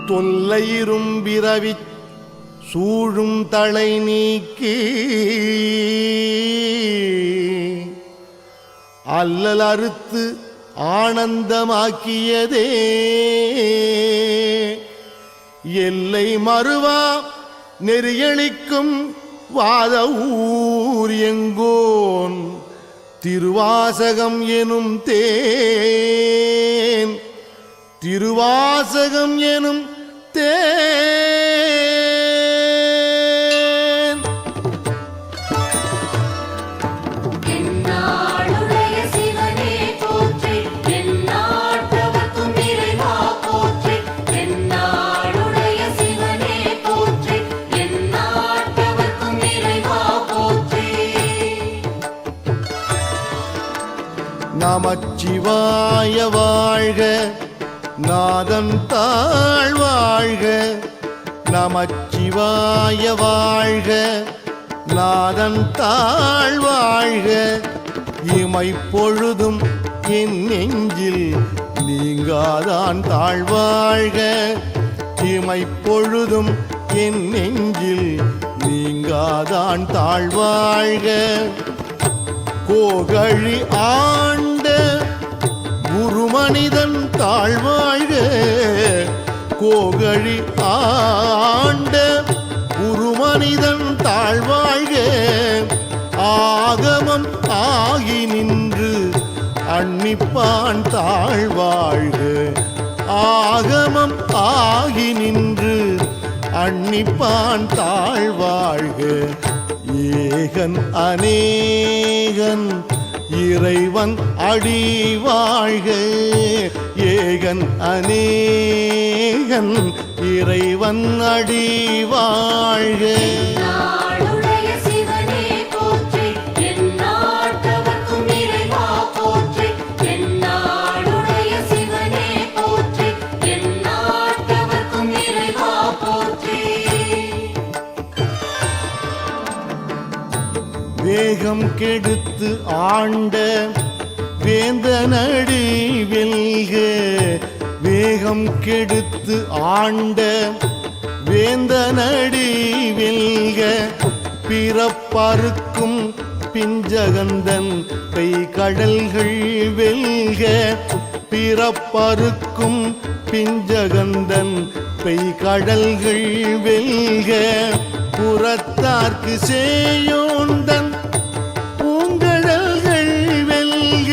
தொல்லையிரும்பிறவி சூழும் தலை நீக்கி அல்லல் அறுத்து ஆனந்தமாக்கியதே எல்லை மறுவா நெறியளிக்கும் வாத ஊர் எங்கோன் திருவாசகம் எனும் தேன் திருவாசகம் எனும் தேன் என்னாளுடைய சிவனே போற்றி எந்நாட்டவர்க்கும் இறைவா போற்றி என்னாளுடைய சிவனே போற்றி எந்நாட்டவர்க்கும் இறைவா போற்றி நமச்சிவாய வாழ்க நாதன் தாழ் வாழ்க நமச்சிவாய வாழ்க நாதன் தாழ் வாழ்க இமைப்பொழுதும் என் நெஞ்சில் நீங்காதான் தாழ்வாழ்க இமைப்பொழுதும் என் நெஞ்சில் நீங்காதான் தாழ்வாழ்க கோகழி ஆண்ட குருமனிதன் தாழ்வாழ்க கோகழி ஆண்ட குருமனிதன் தாழ்வாழ்க ஆகமம் ஆகி நின்று அன்னிப்பான் தாழ்வாழ்க ஆகமம் ஆகி நின்று அன்னிப்பான் தாழ்வாழ்க ஏகன் அநேகன் இறைவன் அடி வாழ்க ஏகன் அநேகன் இறைவன் அடி வாழ்க என்னாளுடைய சிவனே போற்றி எந்நாட்டவர்க்கும் இறைவா போற்றி என்னாளுடைய சிவனே போற்றி எந்நாட்டவர்க்கும் இறைவா போற்றி வேகம் கெடுத்து ஆண்ட வேந்தனடி வெல்க வேகம் கெடுத்து ஆண்ட வேந்தனடி வெல்க பிறப்பறுக்கும் பிஞ்சகந்தன் பெய்கடல்கள் வெல்க பிறப்பறுக்கும் பிஞ்சகந்தன் பெய்கடல்கள் வெல்க புறத்தார்க்கு சேயோந்தன் பூங்கடல்கள் வெல்க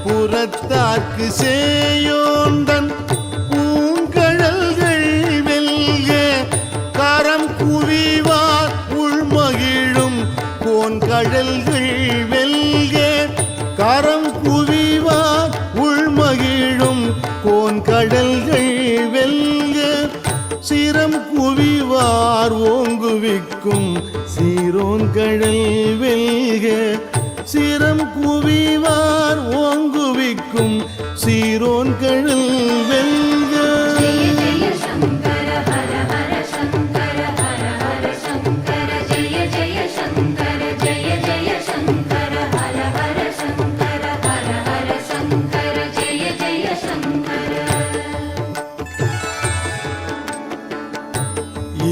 புறத்தார்க்கு சேயோந்தன் பூங்கடல்கள் வெல்க கரம் குவிவார் உள்மகிழும் கோன்கடல்கள் வெல்க கரம் குவிவார் உள்மகிழும் கோன்கடல்கள் வெல்க சிரம் குவிவார் ஓங்குவிக்கும் சீரோன் கடல் வெல்க சிரம் குவிவார் ஓங்குவிக்கும் சீரோன் கடல் வெல்க ஜெய ஜெய சங்கர ஹர ஹர சங்கர ஹர ஹர சங்கர ஜெய ஜெய சங்கர ஜெய ஜெய சங்கர ஹர ஹர சங்கர ஹர ஹர சங்கர ஜெய ஜெய சங்கர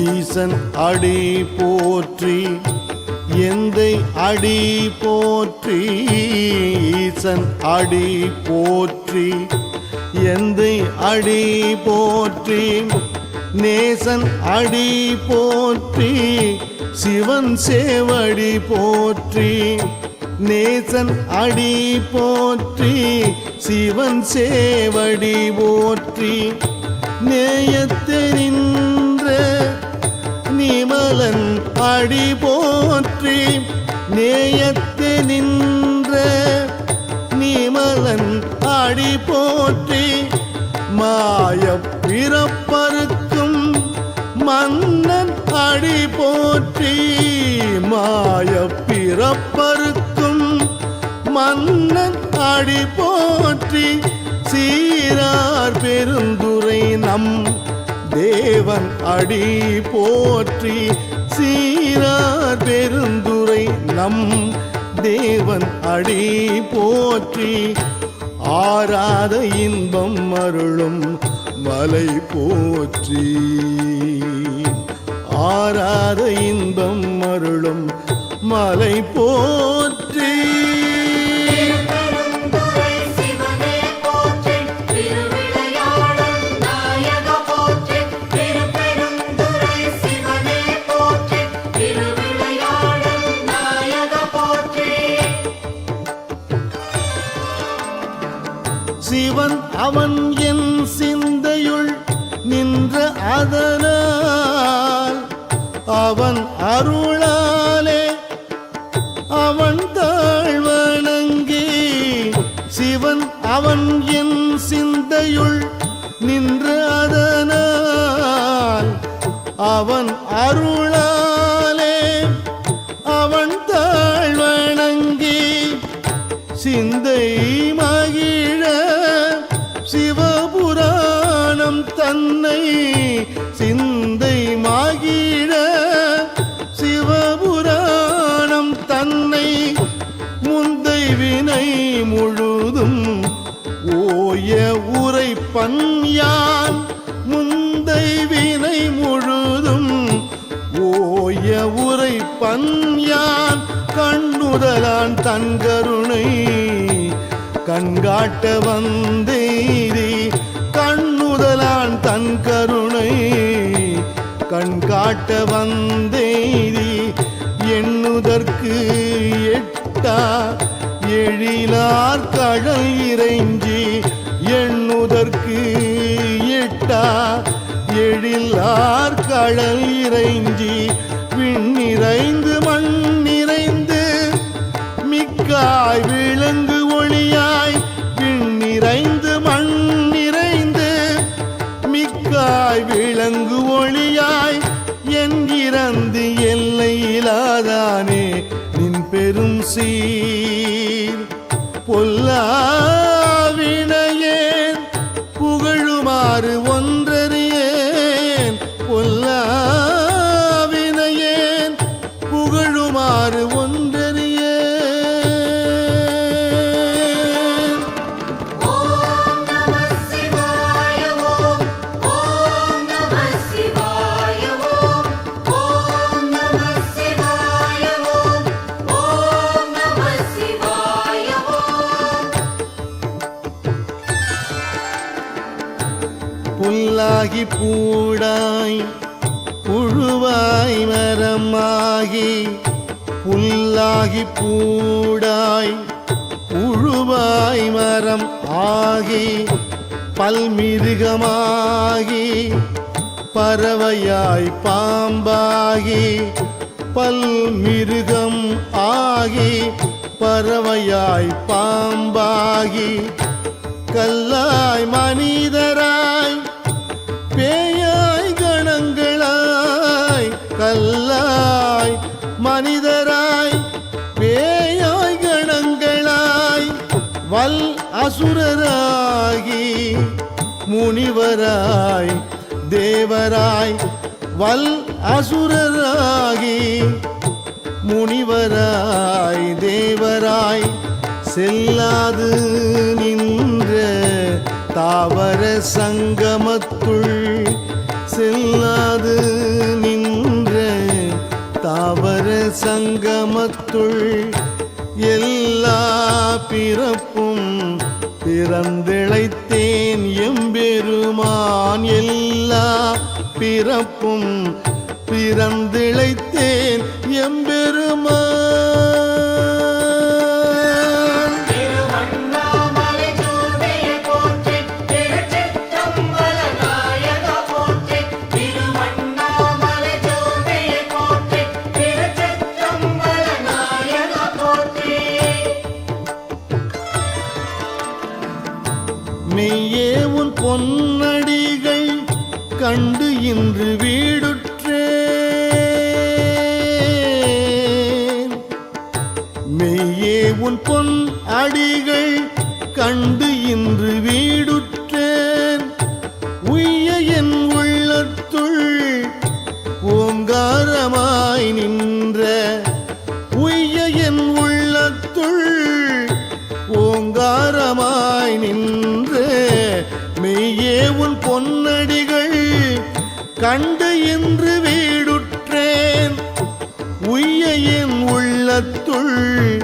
ஈசன் அடி போற்றி எந்தை அடி போற்றி ஈசன் அடி போற்றி எந்தை அடி போற்றி நேசன் அடி போற்றி சிவன் சேவடி போற்றி நேசன் அடி போற்றி சிவன் சேவடி போற்றி நேயத்தெனின்ற நிமலன் அடி போற்றி நேயத்து நின்ற நிமலன் அடி போற்றி மாய பிறப்பறுக்கும் மன்னன் அடி போற்றி மாய பிறப்பறுக்கும் மன்னன் அடி போற்றி சீரார் பெருந்துரை நம் தேவன் அடி போற்றி சீரார் பெருந்துரை நம் தேவன் அடி போற்றி ஆராத இன்பம் அருளும் மலை போற்றி. ஆராத இன்பம் அருளும் மலை போற்றி. திருப்பெருந்துறை சிவனே போற்றி, திருவிளையாடல் நாயக போற்றி. திருப்பெருந்துறை சிவனே போற்றி, திருவிளையாடல் நாயக போற்றி. சிவன் அவன் என் சிந்தையுள் நின்ற அதனால் அவன் அருளாலே அவன் தாழ்வணங்கி. சிவன் அவன் என் சிந்தையுள் நின்ற அதனால் அவன் அருளாலே அவன் தாழ்வணங்கி. சிந்தை மகிழ சிவபுராணம் தன்னை சிந்தை மகிழ சிவபுராணம் தன்னை முந்தை வினை முழுதும் ஓய உரைப்பன் யான். முந்தை வினை முழுதும் ஓய உரைப்பன் யான். கண்ணுதலான் தன் கருணை கண்காட்ட வந்தேரி. கண்ணுதலான் தன் கருணை கண்காட்ட வந்தேரி. எண்ணுதற்கு எட்டா எழிலார் கடல் இறைஞ்சி. எண்ணுதற்கு எட்டா எழிலார் கடல் இறைஞ்சி. விண்ணிறைந்து மண் நிறைந்து மிக்காய் விளங்கு ஒளியாய். விண்ணிறைந்து மண் நிறைந்து மிக்காய் விளங்கு ஒளியாய். என் இறந்து எல்லையிலாதானே நின் பெரும் சீர். பொல்லாவினையேன் புகழுமாறு ஒன்றறியேன். பொல்லாவினையேன் புகழுமாறு ஒன்றறியேன். ஓம் நமः சிவாய ஓம். ஓம் நமः சிவாய ஓம். ஓம் நமः சிவாய ஓம். ஓம் நமः சிவாய ஓம். புல்லாகி பூடாய் புழுவாய் மரமாகி. புல்லாகி பூடாய் புழுவாய் மரம் ஆகி. பல்மிருகமாகி பறவையாய் பாம்பாகி. பல்மிருகம் ஆகி பறவையாய் பாம்பாகி. கல்லாய் மனிதராய் பேயாய் கணங்களாய். கல்லாய் மனிதராய் பேயாய் கணங்களாய். வல் அசுரராகி முனிவராய் தேவராய். வல் அசுரராகி முனிவராய் தேவராய். செல்லாது நின்ற தாவர சங்கமத்துள். செல்லாது நின்ற தாவர சங்கமத்துள். எல்லா பிறப்பும் பிறந்திழைத்தேன் எம்பெருமான். எல்லா பிறப்பும் பிறந்திழைத்தேன் எம்பெருமான். திருவண்ணாமலை ஜோதிய போற்றி, திருச்சிற்றம்பல நாயக போற்றி. திருவண்ணாமலை ஜோதிய போற்றி, திருச்சிற்றம்பல நாயக போற்றி. மெய்யே உன் பொன்னடிகள் கண்டு இன்று வீடுற்றேன். மெய்யே உன் பொன் அடிகள் கண்டு இன்று வீடுற்றேன். உய்ய என் உள்ளத்துள் ஓங்காரமாய் நின்ற. உய்ய என் உள்ளத்துள் ஓங்காரமாய் நின்ற. மெய்யே உன் பொன்னடிகள் கண்டு இன்று வீடுற்றேன். உய்ய என் உள்ளத்துள்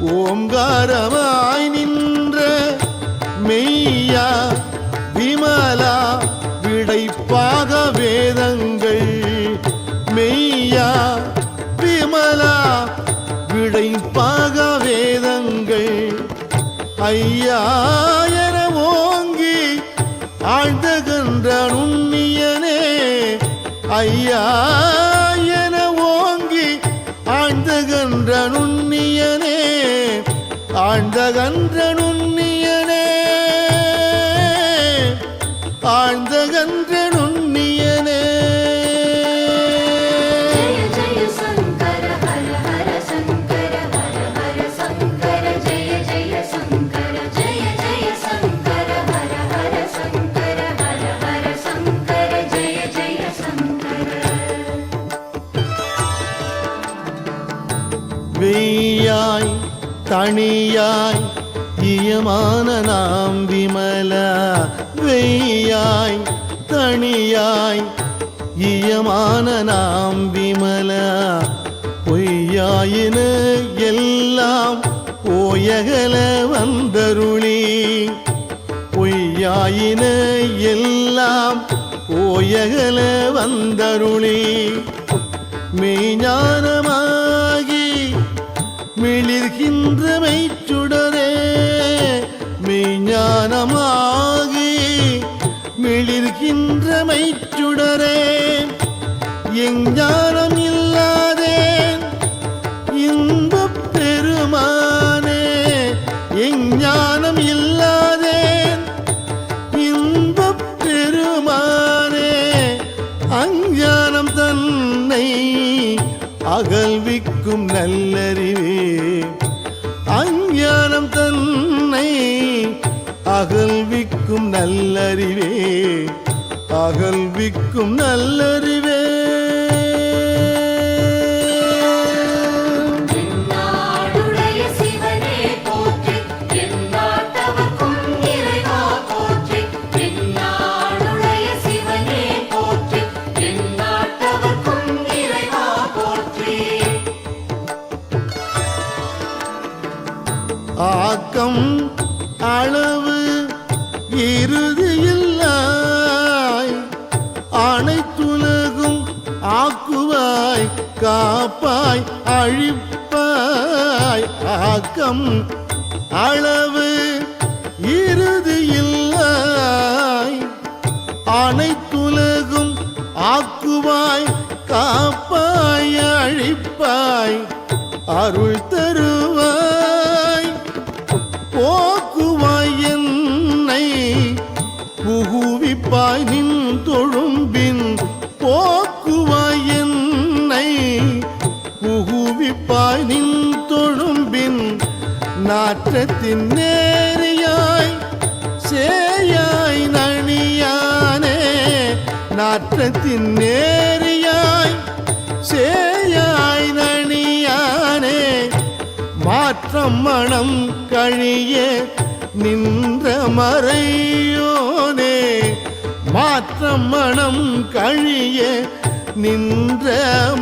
ஓங்காரமாய் நின்ற மெய்யா விமலா விடைப்பாக வேதங்கள். மெய்யா விமலா விடைப்பாக வேதங்கள். ஐயா என ஓங்கி ஆழ்ந்தகன்ற நுண்ணியனே. ஐயா என ஓங்கி ஆழ்ந்தகன்ற நுண்ணியனே. ஆழ்ந்தகன்ற நுண்ணியனே. ஆழ்ந்தகன்ற நுண்ணியனே. जय जय शंकर हर हर शंकर हर हर शंकर जय जय शंकर जय जय शंकर हर हर शंकर हर हर शंकर जय जय शंकर. வெய்யாய் தனியாய் இயமான நாம் விமலா. வெய்யாய் தனியாய் இயமான நாம் விமலா. பொய்யாயின எல்லாம் போயகல வந்தருளி. பொய்யாயின எல்லாம் போயகல வந்தருளி. மெய்ஞானமாகி மிளிர்கின்ற மெய்ச்சுடரே. மெய்ஞானமாகி மிளிர்கின்ற மெய்ச்சுடரே. எஞ்ஞானம் இல்லாதேன் இன்பப் பெருமானே. எஞ்ஞானம் இல்லாதேன் இன்பப் பெருமானே. அஞ்ஞானம் தன்னை அகல்விக்கும் நல்லறிவே. அஞ்ஞானம் தன்னை அகல்விக்கும் நல்லறிவே. அகல்விக்கும் நல்லறிவே. நாடுடைய சிவனே போற்றி எந்நாட்டவர்க்கும் இறைவா போற்றி. நாடுடைய சிவனே போற்றி எந்நாட்டவர்க்கும் இறைவா போற்றி. ஆக்கம் அளவு இறுதியில்லாய் அனைத்துலகும் ஆக்குவாய் காப்பாய் அழிப்பாய். ஆக்கம் அளவு இறுதியில்லாய் அனைத்துலகும் ஆக்குவாய் காப்பாய் அழிப்பாய். அருள் தருவாய் போக்குவாய் என்னை புகுவிப்பாய் நின் தொழும்பின். போக்குவாய் என்னை புகுவிப்பாய் நின் தொழும்பின். நாற்றத்தின் நேரியாய் சேயாய் நணியானே. நாற்றத்தின் நேரியாய் சேயாய் நணியானே. மாற்றம் மனம் கழிய நின்ற மறையோனே. மாற்றம் மனம் கழிய நின்ற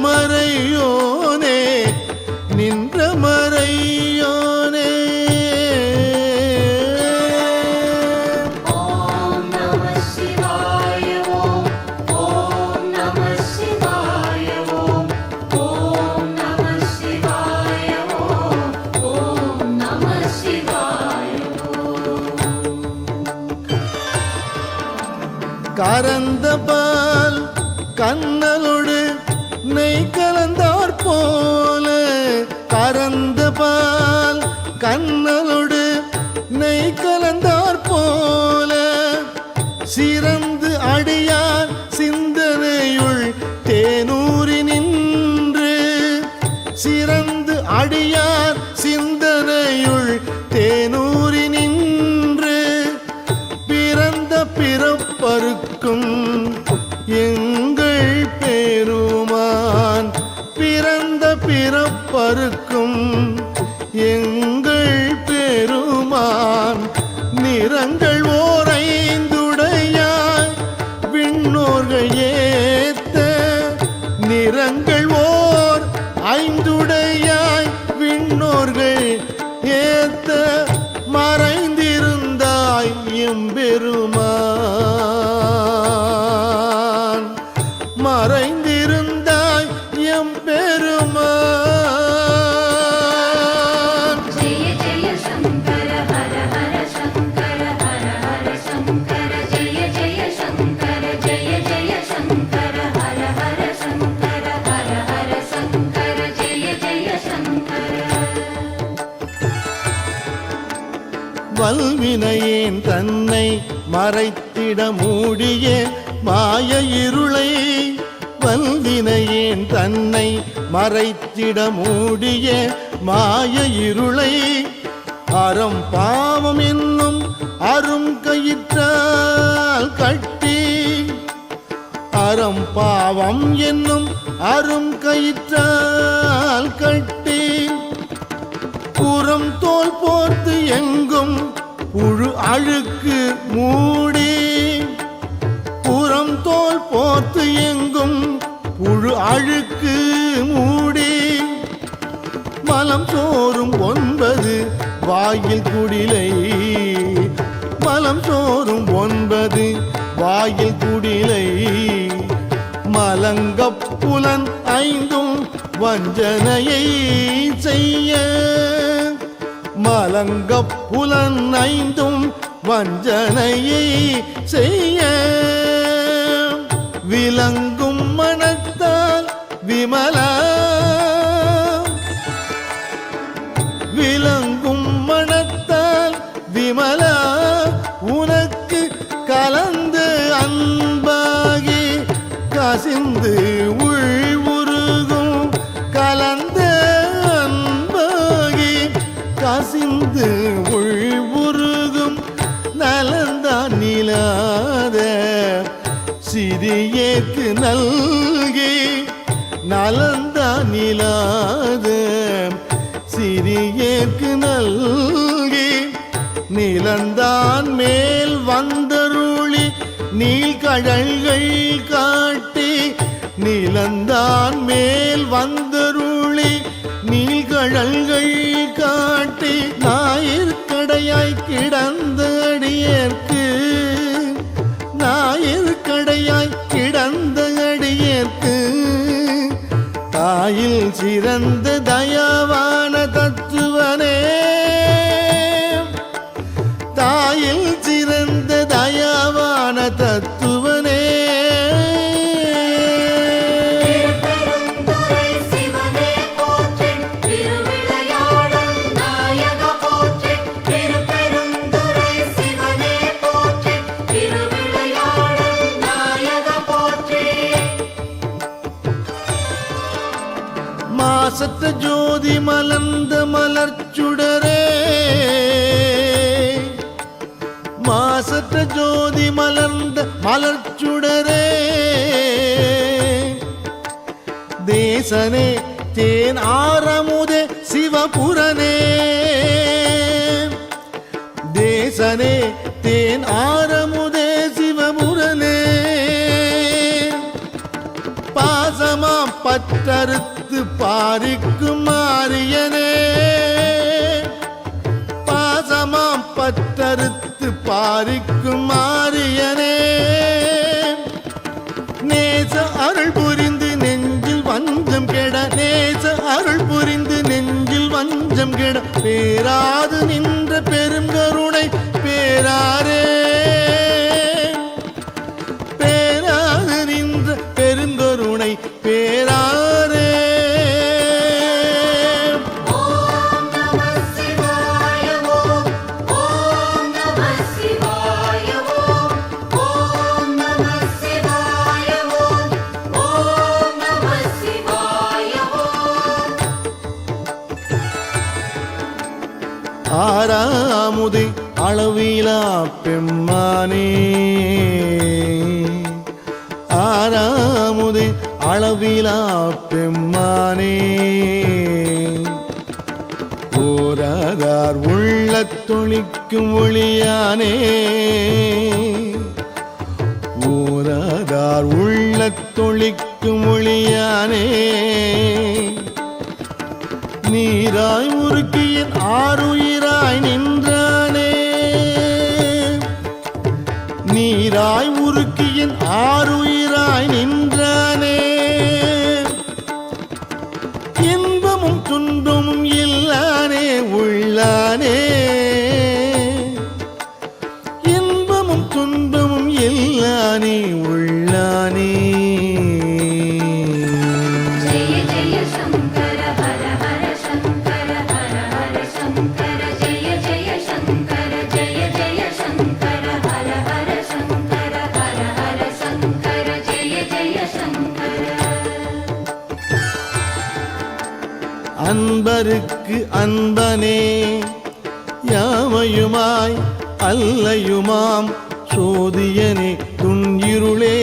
மறையோனே. நின்ற மறையோனே. ஓம் நம சிவாய ஓம். ஓம் நம சிவாய ஓம். ஓம் நம சிவாய ஓம். ஓம் நம சிவாய ஓம். கரந்த பால் கண்ணலோடு நெய் கலந்தார் போல. கரந்த பால் கண்ணலோடு நெய் கலந்தார் போல. சிறந்து அடியார் சிந்தனையுள் தேனூரி நின்று. சிறந்து அடியார் சிந்தனையுள் தேனூரி நின்று. பிறந்த பிறப்பருக்கும் எங்கள் பெருமான். பிறந்த பிறப்பருக்கும் எங்கள் பெருமான். நிறங்கள் ஓரைந்துடையான் வல்வினையேன் தன்னை மறைத்திட மூடிய மாய இருளை வல்வினையேன் தன்னை மறைத்திட மூடிய மாய இருளை அறம் பாவம் என்னும் அரும் கயிற்றால் கட்டி அறம் பாவம் என்னும் அரும் கயிற்றால் கட்டி புறம் தோல் போர்த்து எங்கும் புழு அழுக்கு மூடி புறம் தோல் போர்த்து எங்கும் புழு அழுக்கு மூடி மலம் சோறும் 9 வாயில் குடிலை மலம் சோறும் 9 வாயில் குடிலை மலங்கப் புலன் 5 வஞ்சனையை செய்ய மலங்கப் புலன் 5 வஞ்சனையை செய்ய விளங்கும் மனத்தால் விமலா விளங்கும் மனத்தால் விமலா உனக்கு கலந்து அன்பாகி கசிந்து உள்வுருகும் கலந்த அன்பாகி கசிந்து உள்வுருகும் நலந்தான் நிலாத சிறியேற்கு நல்கி நலந்தான் நிலாத சிறியேற்கு நல்கி நிலந்தான் மேல் வந்தருளி நீழ்கடல்கள் காட்டி நிலந்தான் மேல் வந்தருளி நீழ்கடல்கள் காட்டி ஞாயிற்கடையாய் கிடந்த அடியேற்கு ஞாயிற்கடையாய் கிடந்த அடியேற்கு தாயில் சிறந்த தயாவான தத்துவனே தாயில் சிறந்த தயாவான தத்துவனே திருப்பெருந்துறை சிவனே போற்றி திருவிளையாடல் நாயக போற்றி திருப்பெருந்துறை சிவனே போற்றி திருவிளையாடல் நாயக போற்றி மாசற்ற ஜோதி மலர்ந்த மலர்ச்சுடரே மாசற்ற ஜோதி மலர்ந்த மலர்ச்சுடரே தேசனே தேன் ஆரமுதே சிவபுரனே தேசனே தேன் ஆரமுதே சிவபுரனே பாசமாம் பற்றறுத்து பாரிக்கும் மாரியனே பாசமாம் பற்றறுத்து பாரிக்கும் மாரியனே நேச அருள் புரிந்து நெஞ்சில் வஞ்சம் கெட நேச அருள் புரிந்து நெஞ்சில் வஞ்சம் கெட பேராது நின்ற பெரும் கருணை பேராரே பேராது நின்ற பெருங்கருணை பேராரே ஓம் நம சிவாய ஓம் நம சிவாய ஓம் நம சிவாய ஓம் நம சிவாய ஆறாமுது அளவிலா பெம்மானே ஆறாமுது அளவிலா பெம்மானே ஓராதார் உள்ளத் தொழிக்கும் ஒளியானே ஓராதார் உள்ளத் தொழிக்கும் ஒளியானே நீராய் உருக்கியின் ஆறுயிராய் நின்றானே நீராய் உருக்கியின் ஆறுயிராய் நின்றானே இன்பமும் துன்பமும் இல்லானே உள்ளானே இன்பமும் துன்பமும் இல்லானே உள்ளானே ஜெய ஜெய சங்கர ஹர ஹர சங்கர ஹர ஹர சங்கர ஜெய ஜெய சங்கர ஜெய அன்பருக்கு அன்பனே யாவையுமாய் அல்லையுமாம் சோதியனே துன்னிருளே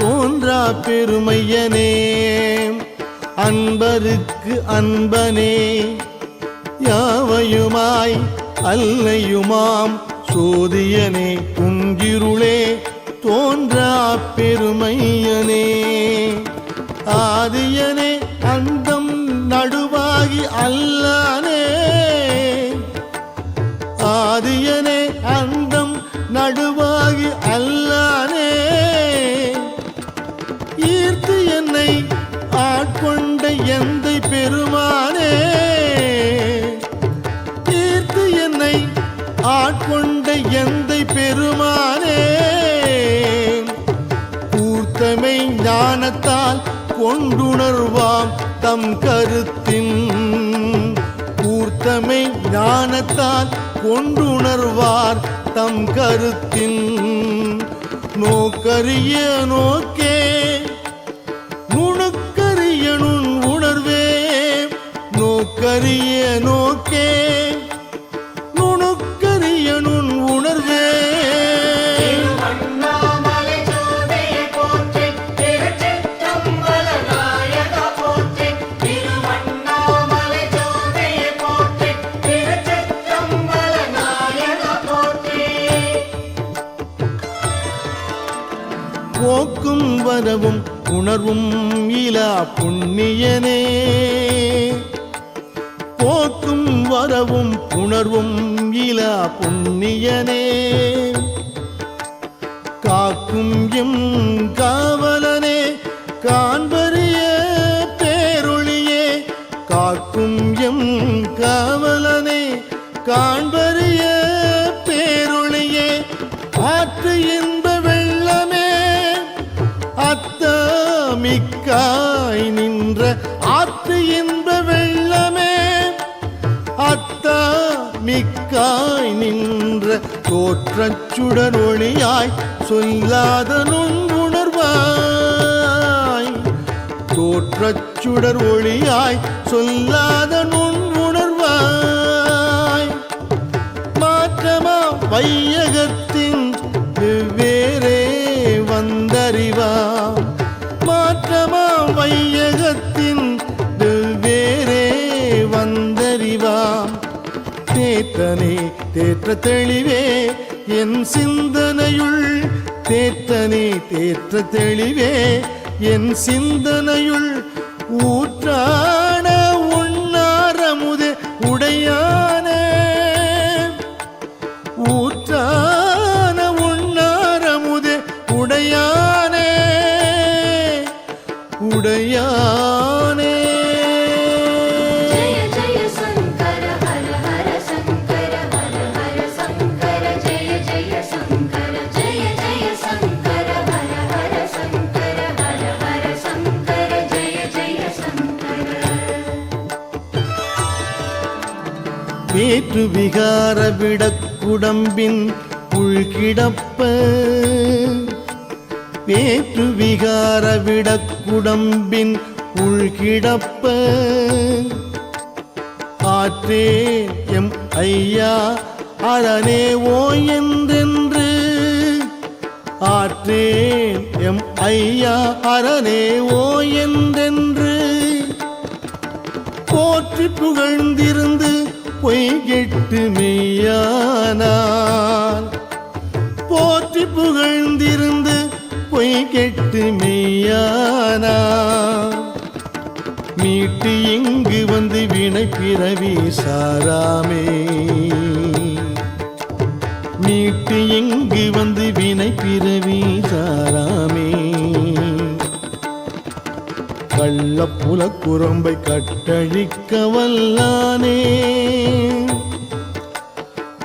தோன்றா பெருமையனே அன்பருக்கு அன்பனே யாவையுமாய் அல்லையுமாம் சோதியனே துன்னிருளே தோன்றா பெருமையனே ஆதியனே அந்தம் நடுவாகி அல்லானே ஆதியனே அந்தம் நடுவாகி அல்லானே ஈர்த்து என்னை ஆட்கொண்ட எந்தை பெருமானே ஈர்த்து என்னை ஆட்கொண்ட எந்தை பெருமானே கூர்த்தமை ஞானத்தால் கொண்டுணர்வாம் தம் கருத்தின் கூர்த்தமை ஞானத்தால் கொண்டுணர்வார் தம் கருத்தின் நோக்கரிய நோக்கே நுணுக்கரிய நுண் உணர்வே நோக்கரிய நோக்கே நுணுக்கரிய நுண் உணர்வே போக்கும் வரவும் உணர்வும் இலா புண்ணியனே போக்கும் வரவும் உணர்வும் இலா புண்ணியனே காக்கும் எம் காவலனே காண்பரிய பேரொளியே காக்கும் எம் காவலனே காண்பரிய பேரொளியே ஆற்று இன்ப வெள்ளமே அத்தமிக்காய் நின்ற ஆற்று இன்ப வெள்ளமே அத்தமிக்காய் நின்ற தோற்றச் சுடர் ஒளியாய் சொல்லாத நுண்ணுணர்வாய் தோற்றச் சுடர் ஒளியாய் சொல்லாத நுண்ணுணர்வாய் மாற்றமா வையகத்தின் வெவ்வேறே வந்தறிவாம் மாற்றமா வையகத்தின் வெவ்வேறே வந்தறிவாம் தேற்றனே தேற்ற தெளிவே என் சிந்தனையுள் தேற்றனே தேற்ற தெளிவே என் சிந்தனையுள் ஊற்றான உண்ணாரமுதே உடையானே ஊற்றான உண்ணாரமுதே உடையானே உடையானே जय जय शंकर हर हर शंकर हर हर शंकर जय जय शंकर जय जय शंकर हर हर शंकर हर हर शंकर जय जय शंकर வேற்று விகார விடக்குடம்பின் உள்கிடப்ப வேற்று விகார விடக்குடம்பின் உள்கிடப்ப ஆற்றே எம் ஐயா அரணே ஓ என்றென்று ஆற்றேன் எம் ஐயா அரணே ஓ என்றென்று போற்றி புகழ்ந்திருந்து பொய் கெட்டு மெய்யானார் போற்றி புகழ்ந்திருந்து பொய் கெட்டு மெய்யானார் மீட்டு இங்கு வந்து வினை பிறவி சாராமே மீட்டு இங்கு வந்து வினை பிறவி சாராமே கள்ளப்புல குரம்பை கட்டழிக்க வல்லானே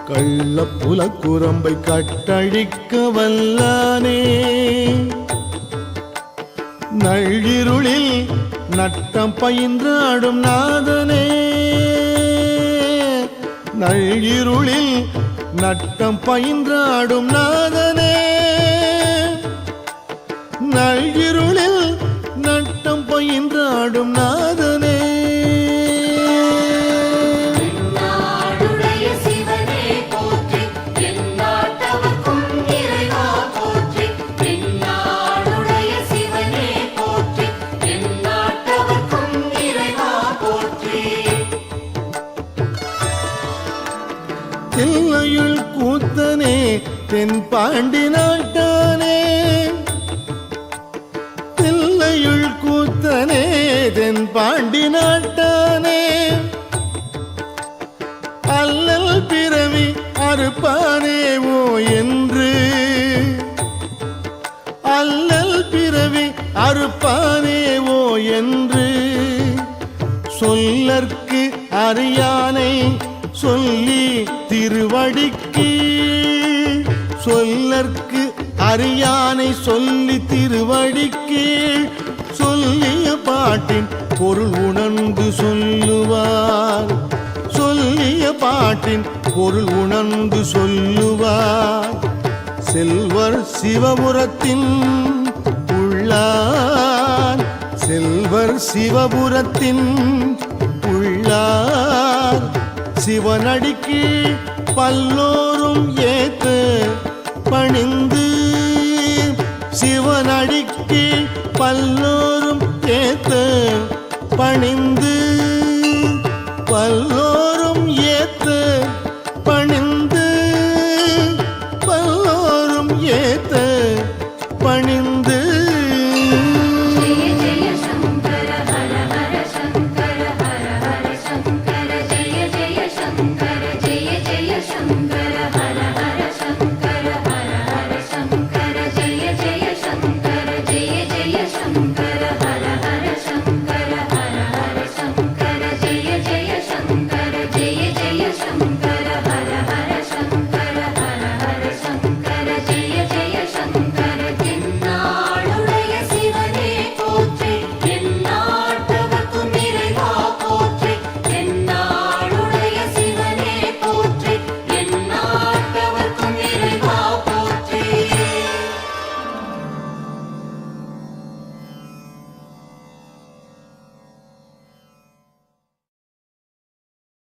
கள்ளப்புல குரம்பை கட்டழிக்க வல்லானே நள்ளிருளில் நட்டம் பயின்றாடும் நாதனே நள்ளிருளில் நட்டம் பயின்றாடும் நாதனே நள்ளிருளில் நட்டம் பயின்றாடும் நாதனே தென்பாண்டி நாட்டானே தில்லையுள் கூத்தனே தென்பாண்டி நாட்டானே அல்லல் பிறவி அறுப்பானேவோ என்று அல்லல் பிறவி அறுப்பானேவோ என்று சொல்லற்கு அறியானை சொல்லி திருவடிக்கு சொல்லற்கு அறியானை சொல்லி திருவடிக்கு சொல்லிய பாட்டின் பொருள் உணர்ந்து சொல்லுவார் சொல்லிய பாட்டின் பொருள் உணர்ந்து சொல்லுவார் செல்வர் சிவபுரத்தின் உள்ளார் செல்வர் சிவபுரத்தின் உள்ளார் சிவனடிக்கு பல்லோரும் ஏத்த பணிந்து சிவனடிக்கு பல்லோரும் ஏத்த பணிந்து பல்லோரும் ஏத்த பணிந்து பல்லோரும் ஏத்த பணிந்து